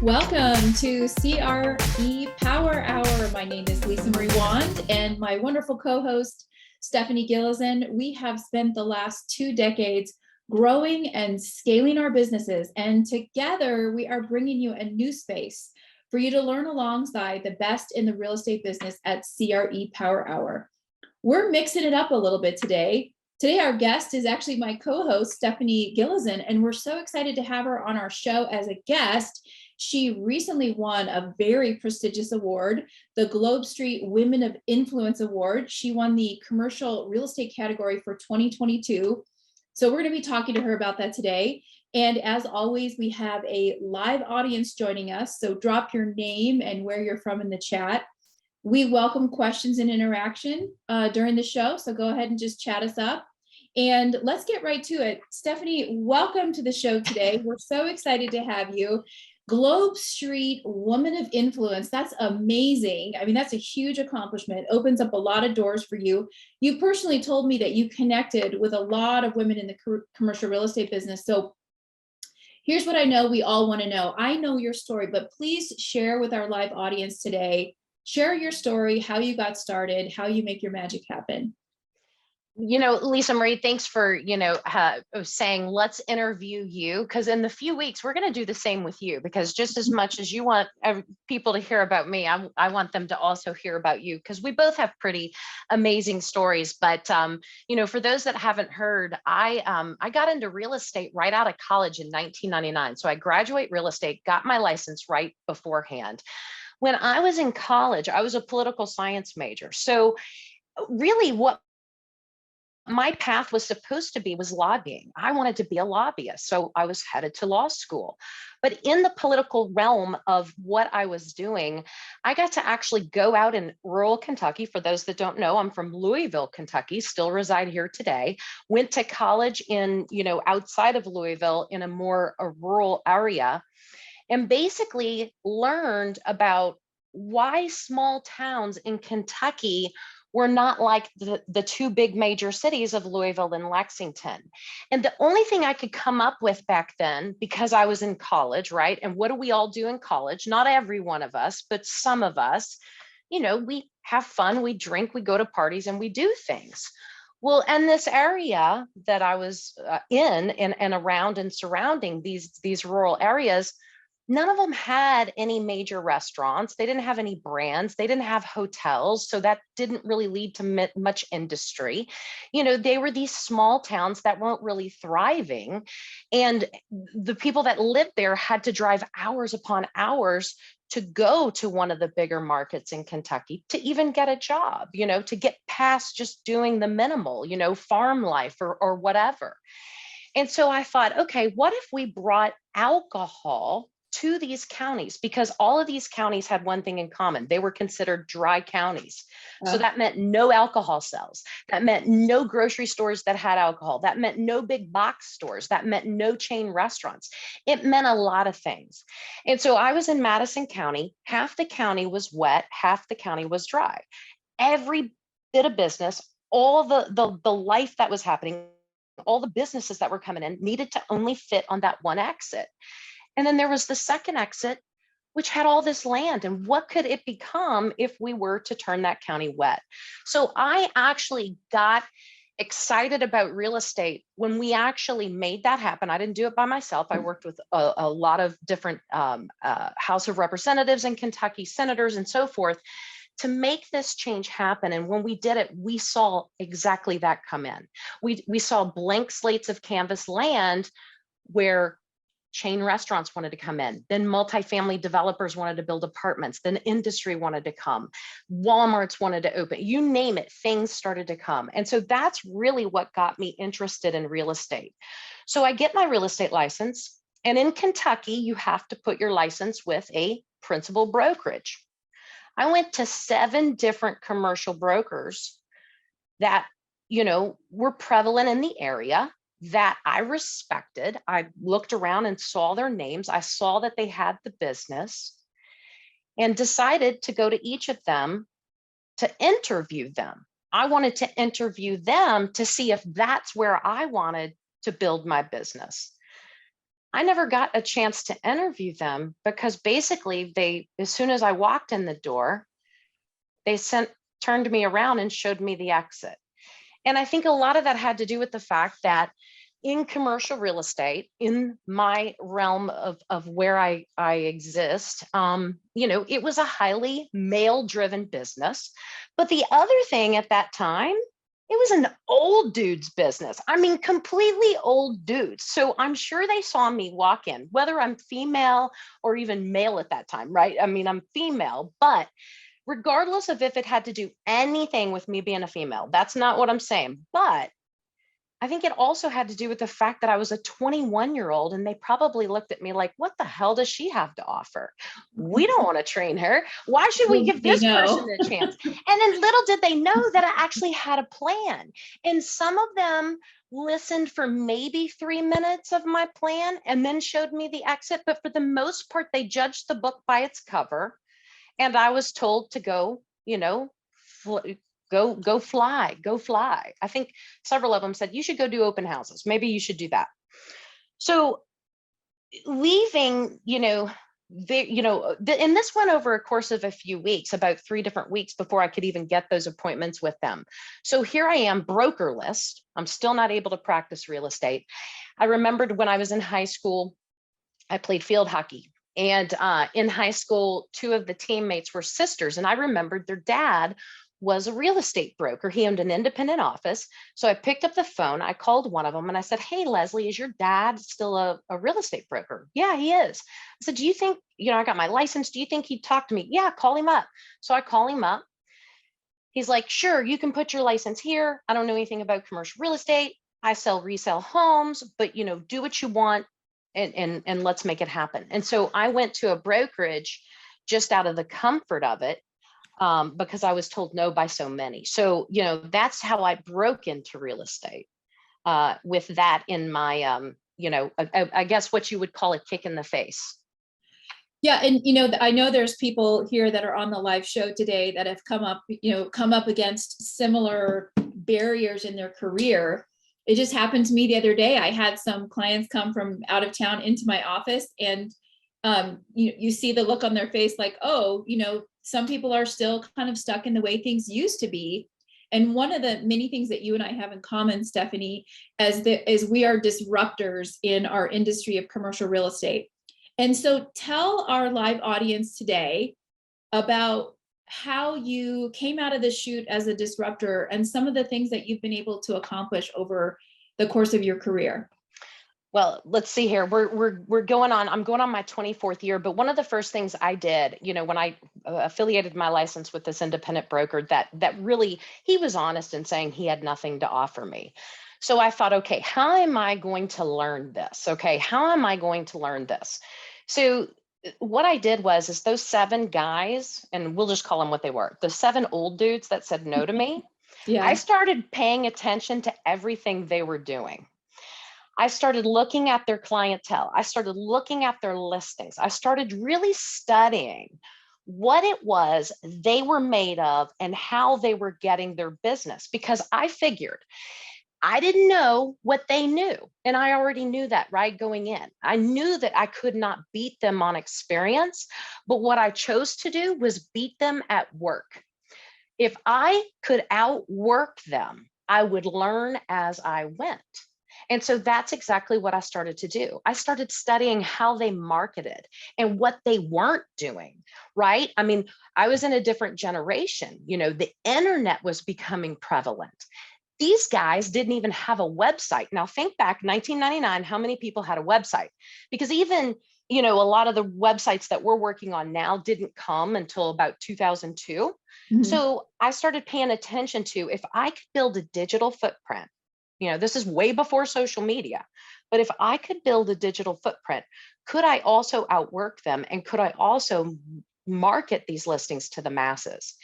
Welcome to CRE Power Hour. My name is Lisa Marie Wand, and my wonderful co-host, Stephanie Gilezan. We have spent the last 2 decades growing and scaling our businesses, and together we are bringing you a new space for you to learn alongside the best in the real estate business at CRE Power Hour. We're mixing it up a little bit today. Today, our guest is actually my co-host, Stephanie Gilezan, and we're so excited to have her on our show as a guest. She recently won a very prestigious award, the Globe Street Women of Influence Award. She won the commercial real estate category for 2022. So we're going to be talking to her about that today. And as always, we have a live audience joining us. So drop your name and where you're from in the chat. We welcome questions and interaction during the show. So go ahead and just chat us up. And let's get right to it. Stephanie, welcome to the show today. We're so excited to have you. Globe Street Woman of Influence. That's amazing. I mean, that's a huge accomplishment. It opens up a lot of doors for you. You personally told me that you connected with a lot of women in the commercial real estate business. So here's what I know we all want to know. I know your story, but please share with our live audience today. Share your story, how you got started, how you make your magic happen. Lisa Marie, thanks for, saying let's interview you, because in the few weeks, we're going to do the same with you, because just as much as you want people to hear about me, I want them to also hear about you, because we both have pretty amazing stories. But, for those that haven't heard, I got into real estate right out of college in 1999. So I graduate real estate, got my license right beforehand. When I was in college, I was a political science major. So really what my path was supposed to be was lobbying. I wanted to be a lobbyist. So I was headed to law school. But in the political realm of what I was doing, I got to actually go out in rural Kentucky. For those that don't know, I'm from Louisville, Kentucky, still reside here today. Went to college in, outside of Louisville in a rural area, and basically learned about why small towns in Kentucky were not like the two big major cities of Louisville and Lexington. And the only thing I could come up with back then, because I was in college, right? And what do we all do in college? Not every one of us, but some of us, we have fun, we drink, we go to parties, and we do things. Well, and this area that I was in and around and surrounding these rural areas, none of them had any major restaurants. They didn't have any brands. They didn't have hotels. So that didn't really lead to much industry. They were these small towns that weren't really thriving. And the people that lived there had to drive hours upon hours to go to one of the bigger markets in Kentucky to even get a job, to get past just doing the minimal, farm life or whatever. And so I thought, okay, what if we brought alcohol to these counties? Because all of these counties had one thing in common. They were considered dry counties. So that meant no alcohol sales. That meant no grocery stores that had alcohol. That meant no big box stores. That meant no chain restaurants. It meant a lot of things. And so I was in Madison County. Half the county was wet, half the county was dry. Every bit of business, all the life that was happening, all the businesses that were coming in needed to only fit on that one exit. And then there was the second exit, which had all this land. And what could it become if we were to turn that county wet? So I actually got excited about real estate when we actually made that happen. I didn't do it by myself. I worked with a lot of different House of Representatives in Kentucky, senators, and so forth, to make this change happen. And when we did it, we saw exactly that come in. We saw blank slates of canvas land where chain restaurants wanted to come in, then multifamily developers wanted to build apartments, then industry wanted to come, Walmarts wanted to open, you name it, things started to come. And so that's really what got me interested in real estate. So I get my real estate license, and in Kentucky, you have to put your license with a principal brokerage. I went to 7 different commercial brokers that, were prevalent in the area, that I respected. I looked around and saw their names. I saw that they had the business, and decided to go to each of them to interview them. I wanted to interview them to see if that's where I wanted to build my business. I never got a chance to interview them because basically as soon as I walked in the door, they turned me around and showed me the exit. And I think a lot of that had to do with the fact that in commercial real estate, in my realm of where I exist, it was a highly male-driven business. But the other thing at that time, it was an old dude's business. I mean, completely old dudes. So I'm sure they saw me walk in, whether I'm female or even male at that time, right? I mean, I'm female, but regardless of if it had to do anything with me being a female, that's not what I'm saying. But I think it also had to do with the fact that I was a 21-year-old and they probably looked at me like, what the hell does she have to offer? We don't want to train her. Why should we give They this person know. a chance? And then little did they know that I actually had a plan. And some of them listened for maybe 3 minutes of my plan and then showed me the exit. But for the most part, they judged the book by its cover. And I was told to go, go fly. I think several of them said, you should go do open houses. Maybe you should do that. So leaving, and this went over a course of a few weeks, about 3 different weeks before I could even get those appointments with them. So here I am, brokerless. I'm still not able to practice real estate. I remembered when I was in high school, I played field hockey. And in high school, 2 of the teammates were sisters. And I remembered their dad was a real estate broker. He owned an independent office. So I picked up the phone. I called one of them and I said, hey, Leslie, is your dad still a real estate broker? Yeah, he is. I said, do you think, I got my license. Do you think he'd talk to me? Yeah, call him up. So I call him up. He's like, sure, you can put your license here. I don't know anything about commercial real estate. I sell resale homes, but do what you want and let's make it happen. And so I went to a brokerage just out of the comfort of it. Because I was told no by so many. So, that's how I broke into real estate with that in my, I guess what you would call a kick in the face. Yeah, and I know there's people here that are on the live show today that have come up against similar barriers in their career. It just happened to me the other day. I had some clients come from out of town into my office, and you see the look on their face like, oh, some people are still kind of stuck in the way things used to be. And one of the many things that you and I have in common, Stephanie, is we are disruptors in our industry of commercial real estate. And so tell our live audience today about how you came out of the chute as a disruptor and some of the things that you've been able to accomplish over the course of your career. Well, let's see here. I'm going on my 24th year, but one of the first things I did, when I affiliated my license with this independent broker, that really, he was honest in saying he had nothing to offer me. So I thought, okay, how am I going to learn this? Okay, how am I going to learn this? So what I did is those 7 guys, and we'll just call them what they were, the 7 old dudes that said no to me. Yeah. I started paying attention to everything they were doing. I started looking at their clientele. I started looking at their listings. I started really studying what it was they were made of and how they were getting their business, because I figured I didn't know what they knew. And I already knew that right going in. I knew that I could not beat them on experience, but what I chose to do was beat them at work. If I could outwork them, I would learn as I went. And so that's exactly what I started to do. I started studying how they marketed and what they weren't doing, right? I mean, I was in a different generation. The internet was becoming prevalent. These guys didn't even have a website. Now think back, 1999, how many people had a website? Because even, a lot of the websites that we're working on now didn't come until about 2002. Mm-hmm. So I started paying attention to, if I could build a digital footprint, this is way before social media, but if I could build a digital footprint, could I also outwork them? And could I also market these listings to the masses?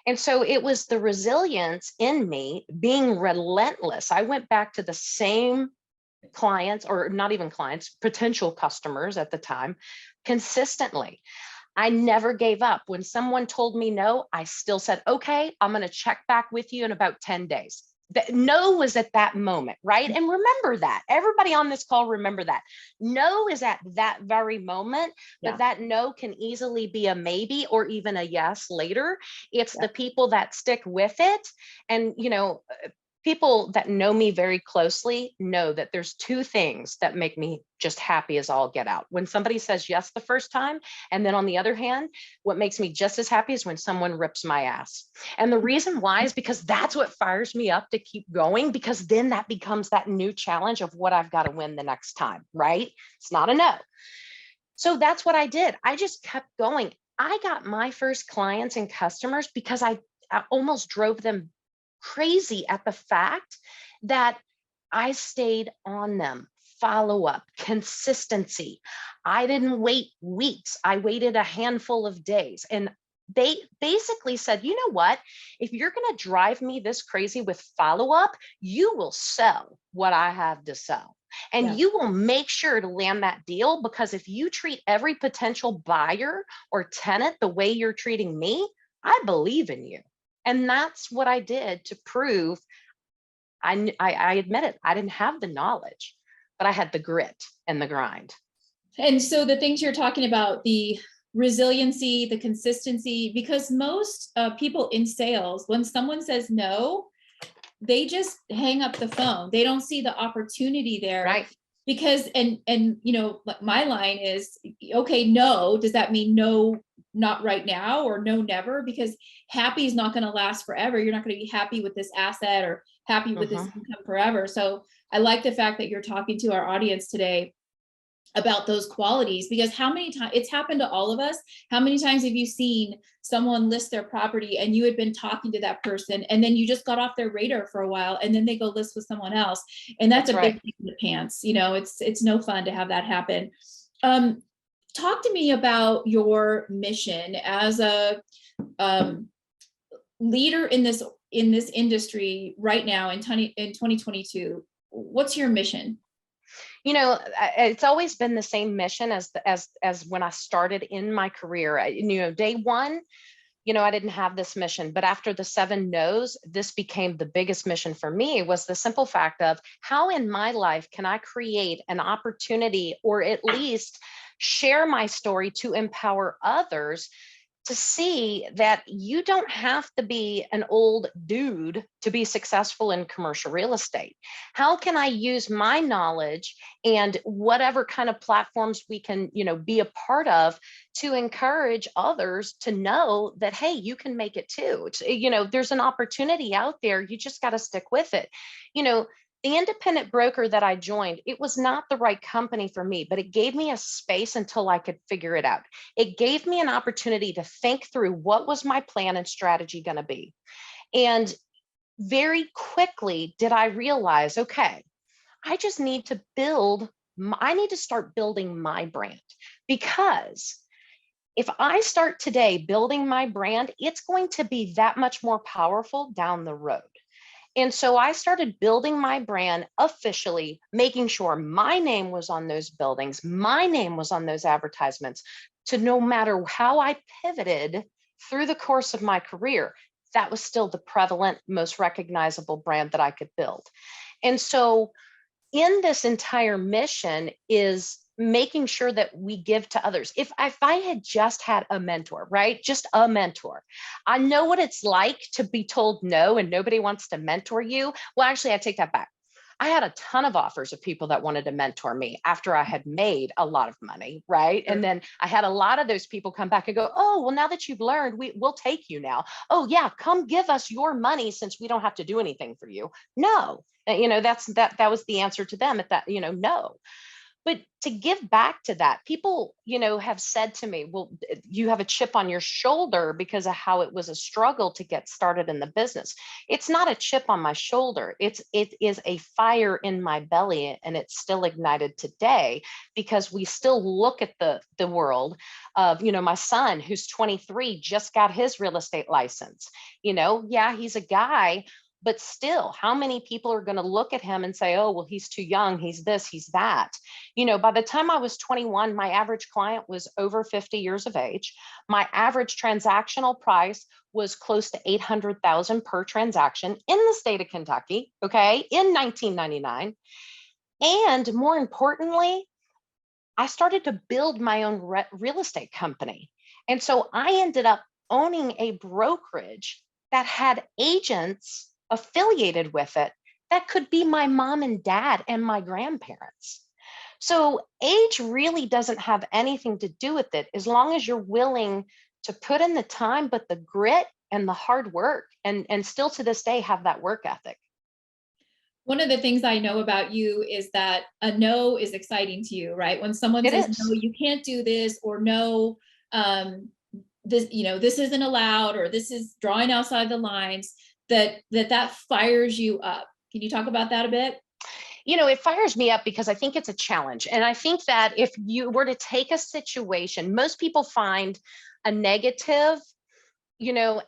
And so it was the resilience in me being relentless. I went back to the same clients, or not even clients, potential customers at the time, consistently. I never gave up. When someone told me no, I still said, okay, I'm going to check back with you in about 10 days. That no was at that moment, right? And remember that. Everybody on this call, remember that. No is at that very moment, but Yeah. that no can easily be a maybe or even a yes later. It's Yeah. the people that stick with it. And, people that know me very closely know that there's two things that make me just happy as all get out. When somebody says yes the first time, and then on the other hand, what makes me just as happy is when someone rips my ass. And the reason why is because that's what fires me up to keep going, because then that becomes that new challenge of what I've got to win the next time, right? It's not a no. So that's what I did. I just kept going. I got my first clients and customers because I almost drove them crazy at the fact that I stayed on them. Follow up, consistency. I didn't wait weeks. I waited a handful of days. And they basically said, you know what? If you're going to drive me this crazy with follow up, you will sell what I have to sell. And Yeah. you will make sure to land that deal, because if you treat every potential buyer or tenant the way you're treating me, I believe in you. And that's what I did to prove. I admit it, I didn't have the knowledge, but I had the grit and the grind. And so the things you're talking about, the resiliency, the consistency, because most people in sales, when someone says no, they just hang up the phone. They don't see the opportunity there. Right. Because, and like my line is, okay, no, does that mean no, not right now, or no, never? Because happy is not going to last forever. You're not going to be happy with this asset or happy with this income forever. So I like the fact that you're talking to our audience today about those qualities, because how many times it's happened to all of us. How many times have you seen someone list their property and you had been talking to that person, and then you just got off their radar for a while, and then they go list with someone else, and that's a big thing in the pants. It's no fun to have that happen. Talk to me about your mission as a leader in this industry right now in 2022. What's your mission? It's always been the same mission as when I started in my career. Day one, I didn't have this mission, but after the 7 no's, this became the biggest mission for me. Was the simple fact of how in my life can I create an opportunity, or at least share my story to empower others to see that you don't have to be an old dude to be successful in commercial real estate. How can I use my knowledge and whatever kind of platforms we can, be a part of, to encourage others to know that, hey, you can make it too. There's an opportunity out there. You just got to stick with it. The independent broker that I joined, it was not the right company for me, but it gave me a space until I could figure it out. It gave me an opportunity to think through what was my plan and strategy going to be. And very quickly did I realize, okay, I just need to start building my brand, because if I start today building my brand, it's going to be that much more powerful down the road. And so I started building my brand officially, making sure my name was on those buildings, my name was on those advertisements, to no matter how I pivoted through the course of my career, that was still the prevalent, most recognizable brand that I could build. And so in this entire mission is making sure that we give to others. If I had just had a mentor, right? Just a mentor. I know what it's like to be told no and nobody wants to mentor you. Well, actually, I take that back. I had a ton of offers of people that wanted to mentor me after I had made a lot of money, right? And then I had a lot of those people come back and go, oh, well, now that you've learned, we'll take you now. Oh yeah, come give us your money since we don't have to do anything for you. No, that was the answer to them at that, no. But to give back to that, people, have said to me, well, you have a chip on your shoulder because of how it was a struggle to get started in the business. It's not a chip on my shoulder. It is a fire in my belly, and it's still ignited today, because we still look at the world of, my son who's 23 just got his real estate license. Yeah, he's a guy, But still, how many people are going to look at him and say, oh, well, he's too young, he's this, he's that? By the time I was 21, my average client was over 50 years of age. My average transactional price was close to 800,000 per transaction in the state of Kentucky, okay, in 1999. And more importantly, I started to build my own real estate company. And so I ended up owning a brokerage that had agents affiliated with it that could be my mom and dad and my grandparents. So age really doesn't have anything to do with it as long as you're willing to put in the time, but the grit and the hard work, and still to this day have that work ethic. One of the things I know about you is that a no is exciting to you, right? When someone It says, no, is. you can't do this, or no, this, this isn't allowed, or this is drawing outside the lines, that fires you up. Can you talk about that a bit? It fires me up because I think it's a challenge. And I think that if you were to take a situation, most people find a negative,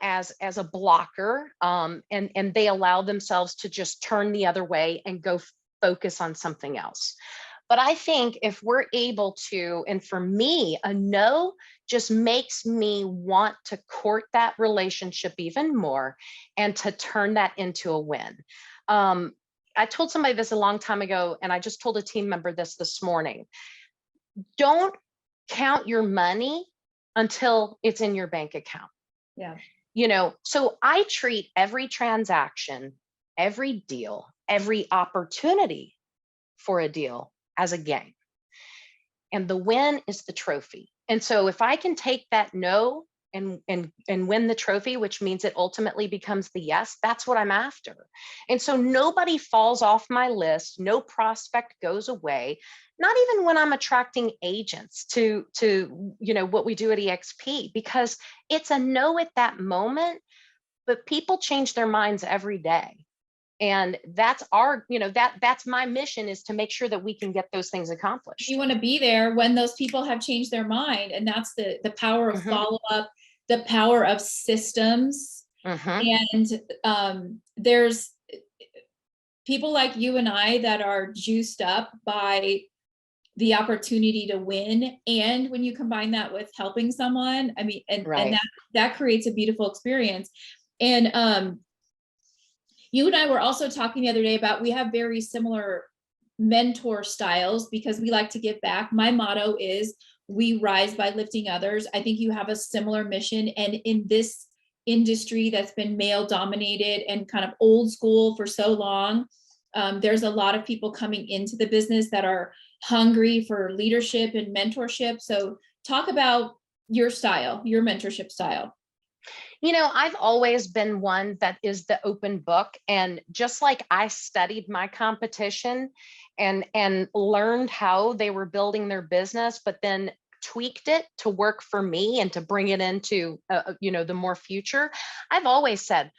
as a blocker, and they allow themselves to just turn the other way and go focus on something else. But I think if we're able to, and for me, a no just makes me want to court that relationship even more and to turn that into a win. I told somebody this a long time ago, and I just told a team member this morning. Don't count your money until it's in your bank account. Yeah. So I treat every transaction, every deal, every opportunity for a deal as a game. And the win is the trophy. And so if I can take that no and win the trophy, which means it ultimately becomes the yes, that's what I'm after. And so nobody falls off my list, no prospect goes away, not even when I'm attracting agents to what we do at EXP, because it's a no at that moment, but people change their minds every day. And that's that's my mission, is to make sure that we can get those things accomplished. You want to be there when those people have changed their mind. And that's the power of follow-up, the power of systems. And there's people like you and I that are juiced up by the opportunity to win. And when you combine that with helping someone, I mean, and that creates a beautiful experience. And you and I were also talking the other day about, we have very similar mentor styles because we like to give back. My motto is, we rise by lifting others. I think you have a similar mission. And in this industry that's been male dominated and kind of old school for so long, there's a lot of people coming into the business that are hungry for leadership and mentorship. So talk about your style, your mentorship style. I've always been one that is the open book. And just like I studied my competition and learned how they were building their business, but then tweaked it to work for me and to bring it into, the more future. I've always said,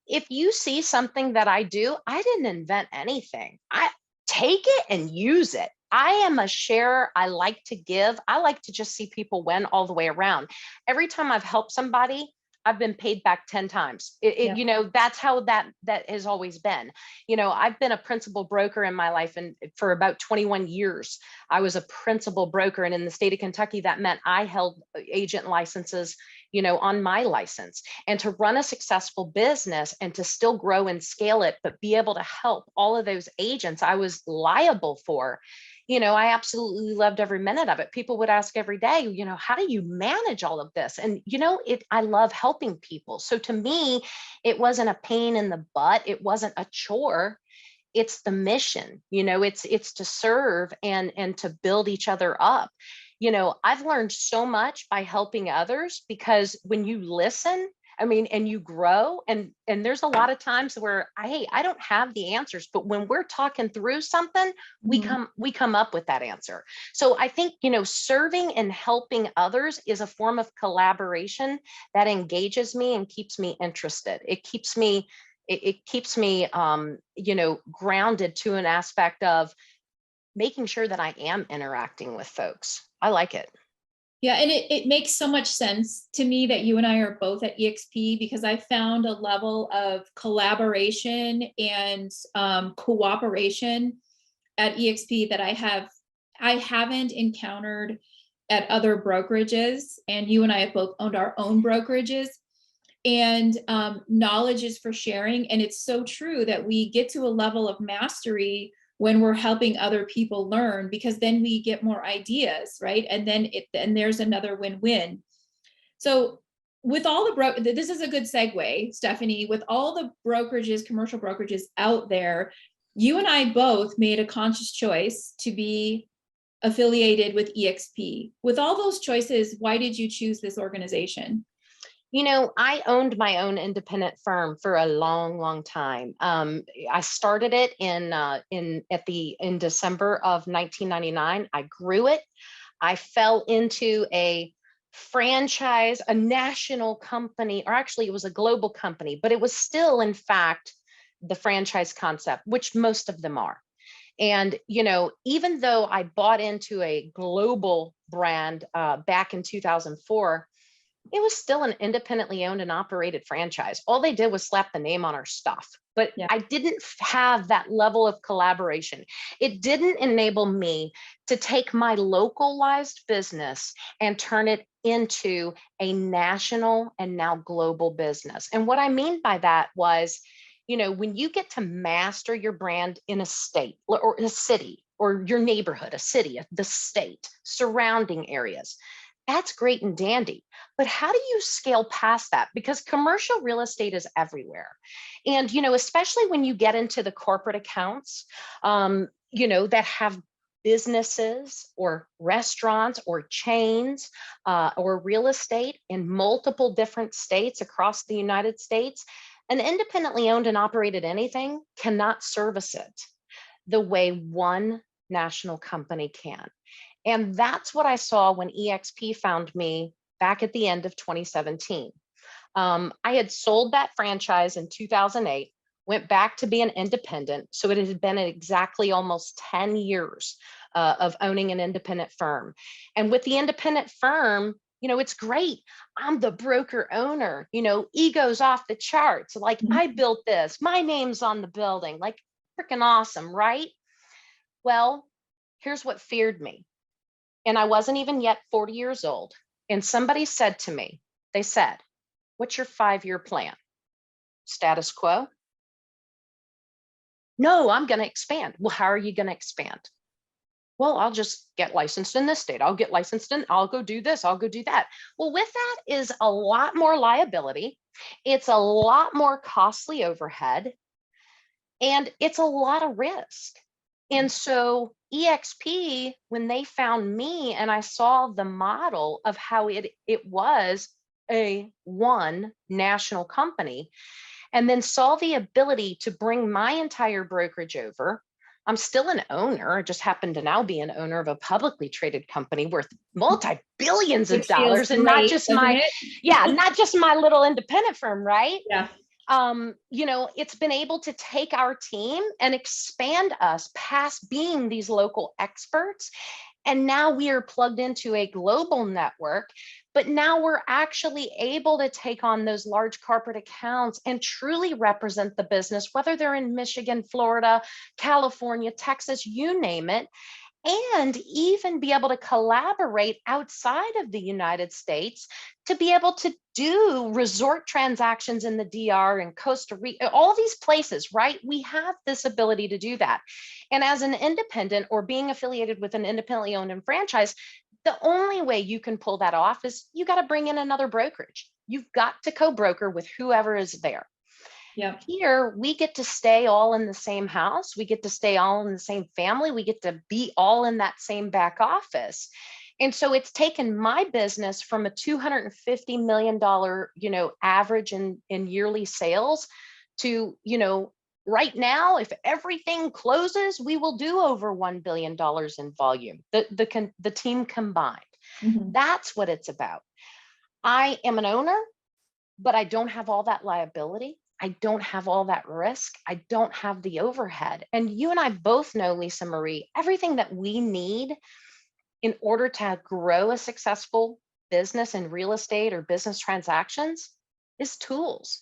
if you see something that I do, I didn't invent anything. I take it and use it. I am a sharer. I like to give. I like to just see people win all the way around. Every time I've helped somebody, I've been paid back 10 times. That's how that has always been. I've been a principal broker in my life, and for about 21 years, I was a principal broker. And in the state of Kentucky, that meant I held agent licenses, on my license. And to run a successful business and to still grow and scale it, but be able to help all of those agents I was liable for, I absolutely loved every minute of it. People would ask every day, how do you manage all of this? And, I love helping people. So to me, it wasn't a pain in the butt. It wasn't a chore. It's the mission, it's to serve and to build each other up. I've learned so much by helping others, because when you listen, and you grow, and there's a lot of times where I don't have the answers, but when we're talking through something, we come up with that answer. So I think, serving and helping others is a form of collaboration that engages me and keeps me interested. It keeps me grounded to an aspect of making sure that I am interacting with folks. I like it. Yeah, and it makes so much sense to me that you and I are both at EXP, because I found a level of collaboration and cooperation at EXP that I haven't encountered at other brokerages. And you and I have both owned our own brokerages, and knowledge is for sharing. And it's so true that we get to a level of mastery when we're helping other people learn, because then we get more ideas, right? And then there's another win-win. So with all this is a good segue, Stephanie, with all the brokerages, commercial brokerages out there, you and I both made a conscious choice to be affiliated with EXP. With all those choices, why did you choose this organization? I owned my own independent firm for a long, long time. I started it in December of 1999. I grew it. I fell into a franchise, a national company, or actually it was a global company, but it was still, in fact, the franchise concept, which most of them are. And, even though I bought into a global brand back in 2004, it was still an independently owned and operated franchise. All they did was slap the name on our stuff, but Yeah. I didn't have that level of collaboration. It didn't enable me to take my localized business and turn it into a national and now global business. And what I mean by that was, when you get to master your brand in a state or a city or your neighborhood, a city, the state, surrounding areas, that's great and dandy. But how do you scale past that? Because commercial real estate is everywhere. And, especially when you get into the corporate accounts, that have businesses or restaurants or chains or real estate in multiple different states across the United States, an independently owned and operated anything cannot service it the way one national company can. And that's what I saw when EXP found me back at the end of 2017. I had sold that franchise in 2008, went back to being independent. So it had been exactly almost 10 years of owning an independent firm. And with the independent firm, it's great. I'm the broker owner, ego's off the charts. Like, I built this, my name's on the building, like freaking awesome, right? Well, here's what feared me. And I wasn't even yet 40 years old. And somebody said to me, they said, "What's your 5-year plan?" Status quo? No, I'm going to expand. Well, how are you going to expand? Well, I'll just get licensed in this state. I'll get licensed I'll go do this. I'll go do that. Well, with that is a lot more liability. It's a lot more costly overhead. And it's a lot of risk. And so EXP, when they found me and I saw the model of how it was a one national company, and then saw the ability to bring my entire brokerage over. I'm still an owner. I just happen to now be an owner of a publicly traded company worth multi-billions of Which feels dollars, and not great, just doesn't my, it? not just my little independent firm, right? Yeah. It's been able to take our team and expand us past being these local experts. And now we are plugged into a global network, but now we're actually able to take on those large corporate accounts and truly represent the business, whether they're in Michigan, Florida, California, Texas, you name it, and even be able to collaborate outside of the United States to be able to do resort transactions in the DR and Costa Rica, all these places, right? We have this ability to do that. And as an independent or being affiliated with an independently owned and franchise, the only way you can pull that off is you got to bring in another brokerage. You've got to co-broker with whoever is there. Yeah. Here, we get to stay all in the same house. We get to stay all in the same family. We get to be all in that same back office. And so it's taken my business from a $250 million, average in yearly sales to, right now, if everything closes, we will do over $1 billion in volume, the team combined. Mm-hmm. That's what it's about. I am an owner, but I don't have all that liability. I don't have all that risk. I don't have the overhead. And you and I both know, Lisa Marie, everything that we need in order to grow a successful business in real estate or business transactions is tools.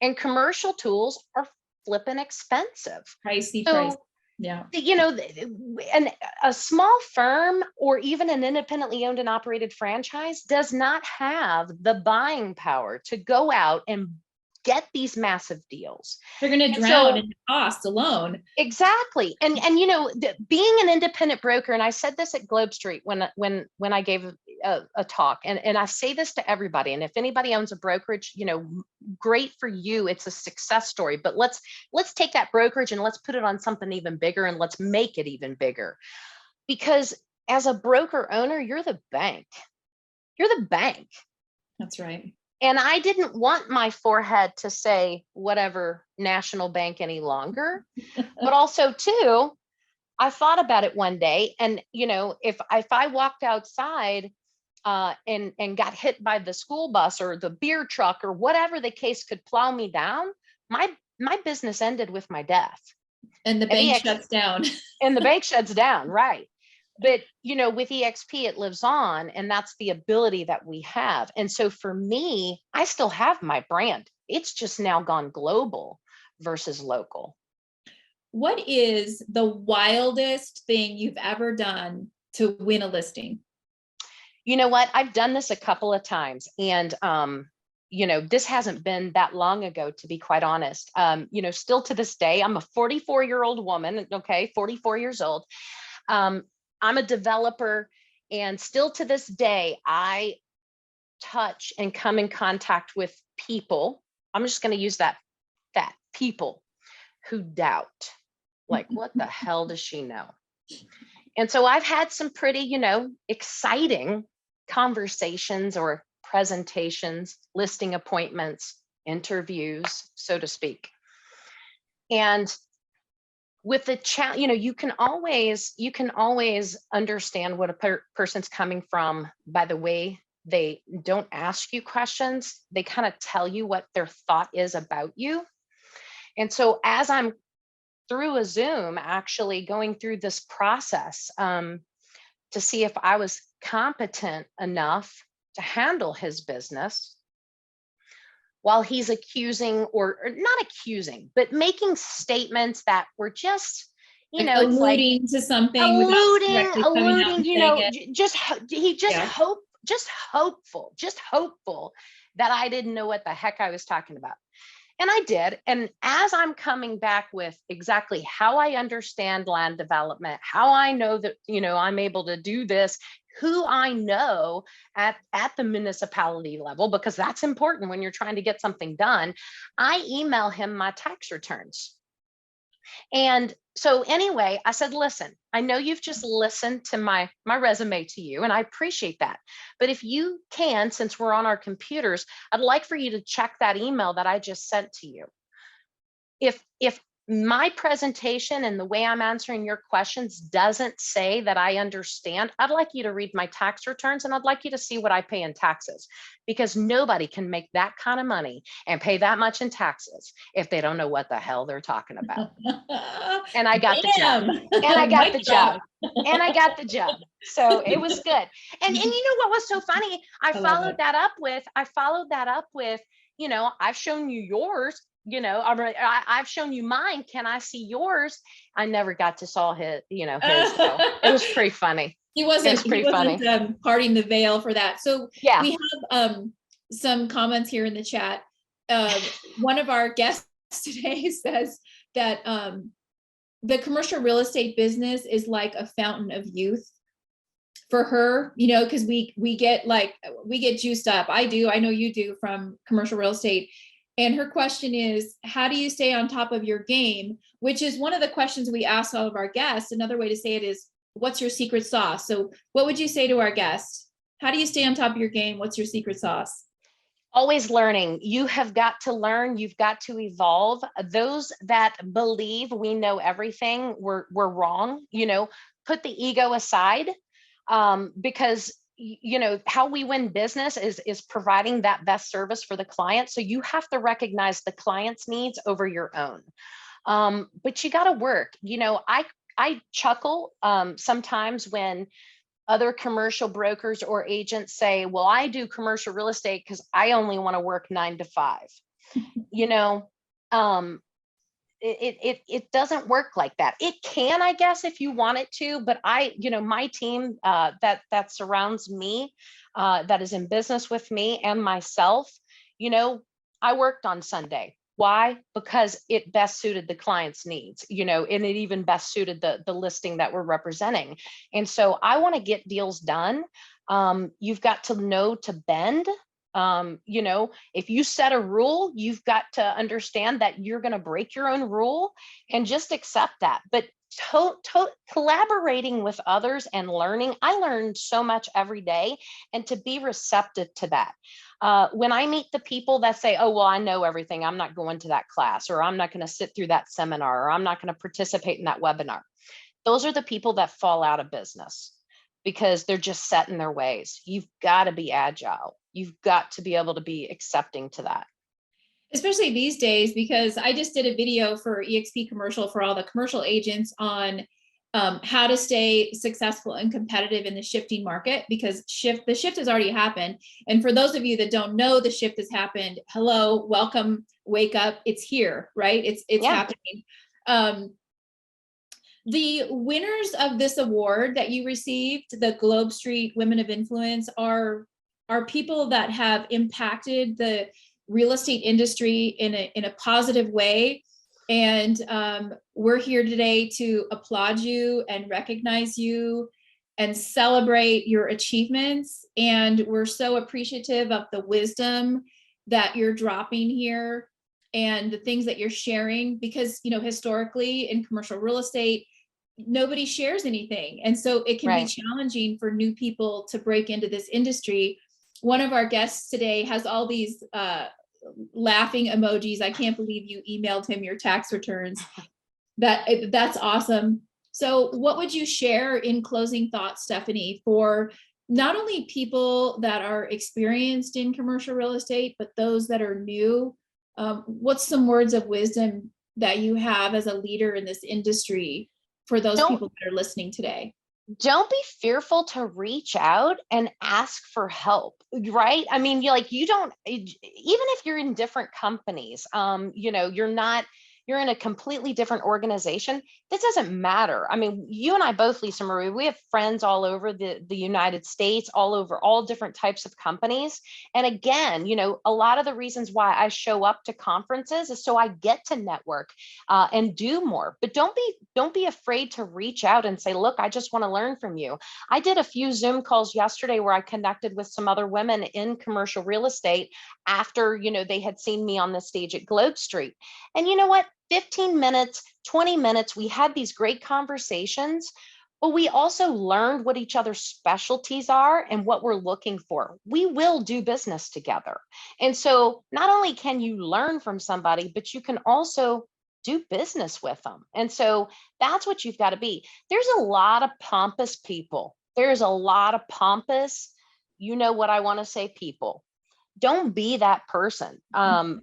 And commercial tools are flippin' expensive. Pricey, price. So, Yeah. and a small firm or even an independently owned and operated franchise does not have the buying power to go out and get these massive deals. They're going to drown in cost alone. Exactly. And being an independent broker, and I said this at Globe Street when I gave a talk, and I say this to everybody, and if anybody owns a brokerage, great for you, it's a success story, but let's take that brokerage and let's put it on something even bigger, and let's make it even bigger. Because as a broker owner, you're the bank. You're the bank. That's right. And I didn't want my forehead to say whatever national bank any longer. But also too, I thought about it one day, and if I walked outside and got hit by the school bus or the beer truck or whatever the case could plow me down, my business ended with my death. And the bank shuts down. And the bank shuts down, right? But with EXP, it lives on, and that's the ability that we have. And so for me, I still have my brand. It's just now gone global versus local. What is the wildest thing you've ever done to win a listing? You know what? I've done this a couple of times, and this hasn't been that long ago, to be quite honest. Still to this day, I'm a 44-year-old woman. Okay, 44 years old. I'm a developer, and still to this day, I touch and come in contact with people. I'm just going to use that people who doubt, like, what the hell does she know? And so I've had some pretty, exciting conversations or presentations, listing appointments, interviews, so to speak. And with the chat, you can always understand what a person's coming from by the way they don't ask you questions. They kind of tell you what their thought is about you. And so as I'm through a Zoom, actually going through this process to see if I was competent enough to handle his business, while he's accusing, or not accusing, but making statements that were just, alluding to something, alluding, just hopeful that I didn't know what the heck I was talking about. And I did. And as I'm coming back with exactly how I understand land development, how I know that, I'm able to do this, who I know at the municipality level, because that's important when you're trying to get something done, I email him my tax returns. And so anyway, I said, listen, I know you've just listened to my resume to you, and I appreciate that. But if you can, since we're on our computers, I'd like for you to check that email that I just sent to you. If my presentation and the way I'm answering your questions doesn't say that I understand, I'd like you to read my tax returns, and I'd like you to see what I pay in taxes, because nobody can make that kind of money and pay that much in taxes if they don't know what the hell they're talking about. And I got the job. And I got the job. And I got the job. So it was good. And you know what was so funny? I followed that up with, I've shown you yours. I've shown you mine. Can I see yours? I never got to saw his, his. So it was pretty funny. He wasn't parting the veil for that. So yeah, we have some comments here in the chat. One of our guests today says that the commercial real estate business is like a fountain of youth for her, because we get juiced up. I do. I know you do, from commercial real estate. And her question is, how do you stay on top of your game? Which is one of the questions we ask all of our guests. Another way to say it is, what's your secret sauce? So what would you say to our guests? How do you stay on top of your game? What's your secret sauce? Always learning. You have got to learn. You've got to evolve. Those that believe we know everything, we're wrong. Put the ego aside, because how we win business is providing that best service for the client. So you have to recognize the client's needs over your own. But you got to work. I chuckle sometimes when other commercial brokers or agents say, well, I do commercial real estate because I only want to work 9 to 5. You know, it doesn't work like that. It can, I guess, if you want it to, but my team that surrounds me, that is in business with me and myself, I worked on Sunday. Why? Because it best suited the client's needs, and it even best suited the listing that we're representing. And so I want to get deals done. You've got to know to bend. If you set a rule, you've got to understand that you're going to break your own rule and just accept that. But collaborating with others and learning, I learn so much every day, and to be receptive to that. When I meet the people that say, oh, well, I know everything, I'm not going to that class, or I'm not going to sit through that seminar, or I'm not going to participate in that webinar. Those are the people that fall out of business because they're just set in their ways. You've got to be agile. You've got to be able to be accepting to that. Especially these days, because I just did a video for EXP commercial for all the commercial agents on how to stay successful and competitive in the shifting market, because the shift has already happened. And for those of you that don't know, the shift has happened. Hello, welcome, wake up. It's here, right? It's happening. The winners of this award that you received, the Globe Street Women of Influence, are people that have impacted the real estate industry in a positive way. And we're here today to applaud you and recognize you and celebrate your achievements. And we're so appreciative of the wisdom that you're dropping here and the things that you're sharing, because, historically in commercial real estate, nobody shares anything. And so it can be challenging for new people to break into this industry. One of our guests today has all these laughing emojis. I can't believe you emailed him your tax returns. That's awesome. So what would you share in closing thoughts, Stephanie, for not only people that are experienced in commercial real estate, but those that are new? What's some words of wisdom that you have as a leader in this industry for those people that are listening today? Don't be fearful to reach out and ask for help, right? I mean, you don't, even if you're in different companies, you're in a completely different organization. This doesn't matter. I mean, you and I both, Lisa Marie, we have friends all over the United States, all over all different types of companies. And again, a lot of the reasons why I show up to conferences is so I get to network and do more. But don't be afraid to reach out and say, look, I just want to learn from you. I did a few Zoom calls yesterday where I connected with some other women in commercial real estate after, they had seen me on the stage at Globe Street. And you know what? 15 minutes, 20 minutes, we had these great conversations, but we also learned what each other's specialties are and what we're looking for. We will do business together. And so not only can you learn from somebody, but you can also do business with them. And so that's what you've got to be. There's a lot of pompous people. There's a lot of pompous, what I want to say, people. Don't be that person. I've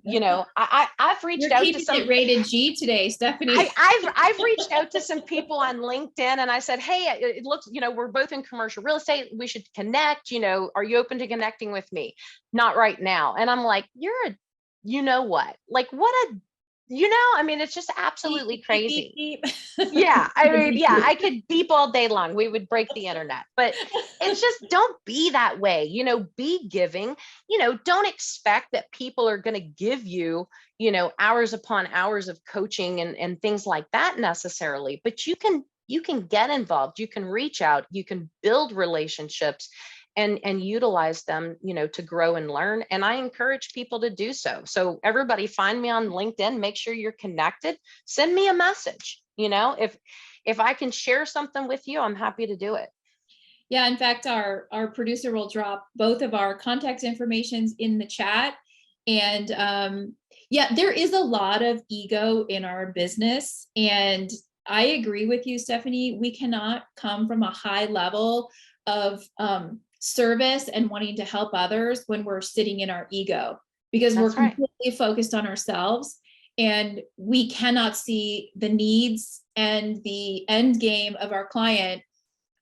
reached out to some. It rated G today, Stephanie. I've reached out to some people on LinkedIn and I said, hey, it looks, we're both in commercial real estate. We should connect. Are you open to connecting with me? Not right now. And I'm like, it's just absolutely crazy. Beep, beep. Yeah. I could beep all day long. We would break the internet, but it's just, don't be that way, be giving, don't expect that people are going to give you, hours upon hours of coaching and things like that necessarily, but you can get involved, you can reach out, you can build relationships and utilize them, to grow and learn. And I encourage people to do so. So everybody find me on LinkedIn, make sure you're connected, send me a message. If I can share something with you, I'm happy to do it. Yeah, in fact, our producer will drop both of our contact informations in the chat. And there is a lot of ego in our business. And I agree with you, Stephanie. We cannot come from a high level of service and wanting to help others when we're sitting in our ego, because we're completely focused on ourselves and we cannot see the needs and the end game of our client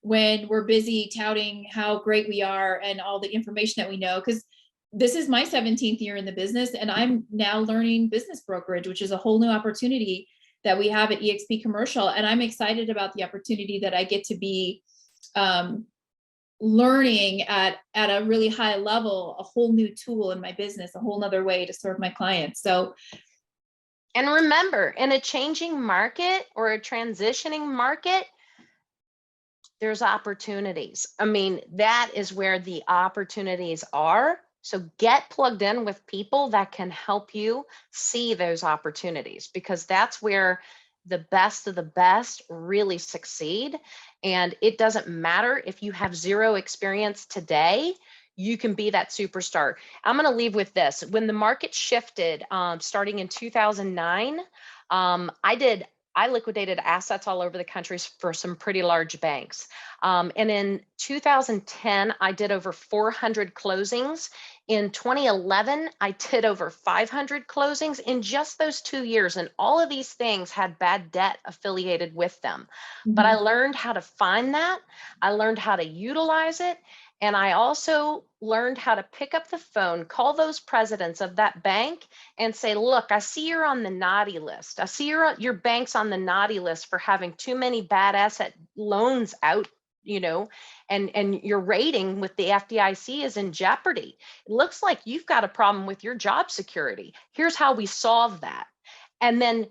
when we're busy touting how great we are and all the information that we know. Because this is my 17th year in the business, and I'm now learning business brokerage, which is a whole new opportunity that we have at eXp Commercial. And I'm excited about the opportunity that I get to be learning at a really high level, a whole new tool in my business, a whole nother way to serve my clients. So, and remember, in a changing market or a transitioning market, there's opportunities. I mean, that is where the opportunities are. So get plugged in with people that can help you see those opportunities, because that's where the best of the best really succeed. And it doesn't matter if you have zero experience today, you can be that superstar. I'm going to leave with this. When the market shifted, starting in 2009, I liquidated assets all over the country for some pretty large banks. And in 2010, I did over 400 closings. In 2011, I did over 500 closings in just those 2 years. And all of these things had bad debt affiliated with them. But I learned how to find that. I learned how to utilize it. And I also learned how to pick up the phone, call those presidents of that bank and say, look, I see you're on the naughty list. I see your bank's on the naughty list for having too many bad asset loans out, and your rating with the FDIC is in jeopardy. It looks like you've got a problem with your job security. Here's how we solve that. And then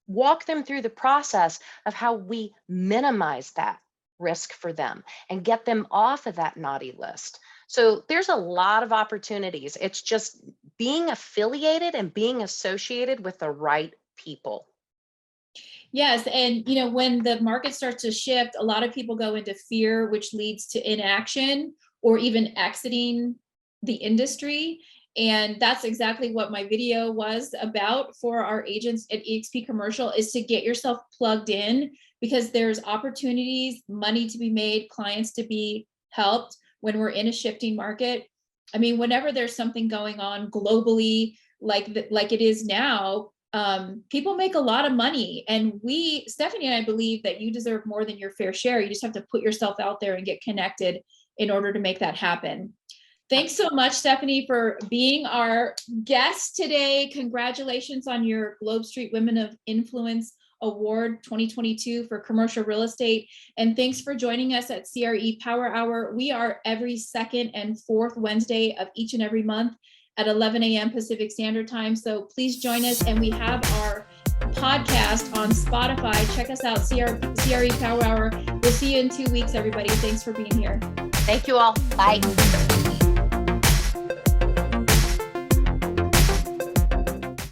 walk them through the process of how we minimize that risk for them and get them off of that naughty list. So there's a lot of opportunities. It's just being affiliated and being associated with the right people. Yes. And, when the market starts to shift, a lot of people go into fear, which leads to inaction or even exiting the industry. And that's exactly what my video was about for our agents at eXp Commercial, is to get yourself plugged in, because there's opportunities, money to be made, clients to be helped when we're in a shifting market. I mean, whenever there's something going on globally, like it is now, people make a lot of money. And Stephanie and I believe that you deserve more than your fair share. You just have to put yourself out there and get connected in order to make that happen. Thanks so much, Stephanie, for being our guest today. Congratulations on your Globe Street Women of Influence Award 2022 for commercial real estate. And thanks for joining us at CRE Power Hour. We are every second and fourth Wednesday of each and every month at 11 a.m. Pacific Standard Time. So please join us. And we have our podcast on Spotify. Check us out, CRE Power Hour. We'll see you in 2 weeks, everybody. Thanks for being here. Thank you all. Bye.